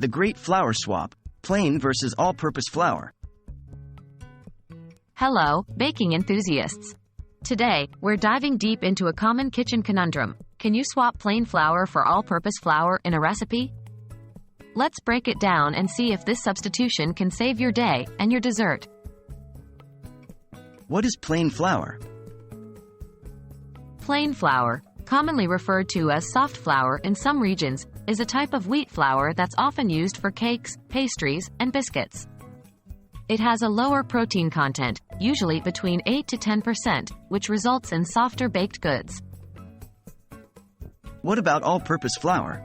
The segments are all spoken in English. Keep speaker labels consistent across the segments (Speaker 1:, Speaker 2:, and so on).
Speaker 1: The great flour swap, plain versus all-purpose flour.
Speaker 2: Hello, baking enthusiasts. Today, we're diving deep into a common kitchen conundrum. Can you swap plain flour for all-purpose flour in a recipe? Let's break it down and see if this substitution can save your day and your dessert.
Speaker 1: What is plain flour?
Speaker 2: Plain flour, commonly referred to as soft flour in some regions, is a type of wheat flour that's often used for cakes, pastries, and biscuits. It has a lower protein content, usually between 8 to 10%, which results in softer baked goods.
Speaker 1: What about all-purpose flour?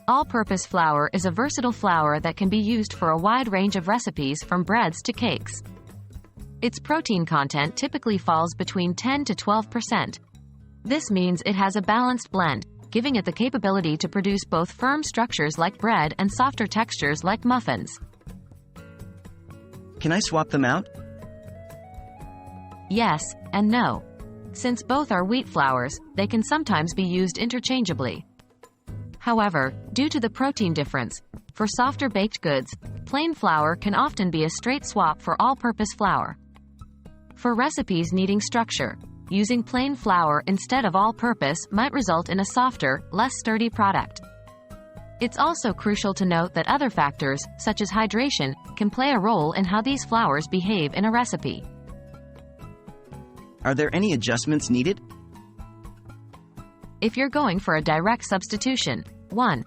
Speaker 2: All-purpose flour is a versatile flour that can be used for a wide range of recipes from breads to cakes. Its protein content typically falls between 10 to 12%. This means it has a balanced blend, giving it the capability to produce both firm structures like bread and softer textures like muffins.
Speaker 1: Can I swap them out?
Speaker 2: Yes, and no. Since both are wheat flours, they can sometimes be used interchangeably. However, due to the protein difference, for softer baked goods, plain flour can often be a straight swap for all-purpose flour. For recipes needing structure, using plain flour instead of all-purpose might result in a softer, less sturdy product. It's also crucial to note that other factors, such as hydration, can play a role in how these flours behave in a recipe.
Speaker 1: Are there any adjustments needed?
Speaker 2: If you're going for a direct substitution, 1.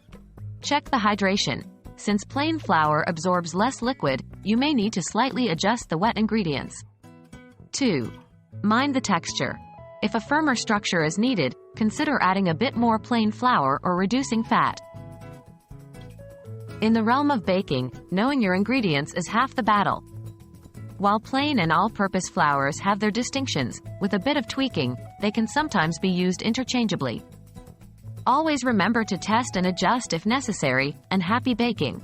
Speaker 2: Check the hydration. Since plain flour absorbs less liquid, you may need to slightly adjust the wet ingredients. 2. Mind the texture. If a firmer structure is needed, consider adding a bit more plain flour or reducing fat. In the realm of baking, knowing your ingredients is half the battle. While plain and all-purpose flours have their distinctions, with a bit of tweaking, they can sometimes be used interchangeably. Always remember to test and adjust if necessary, and happy baking!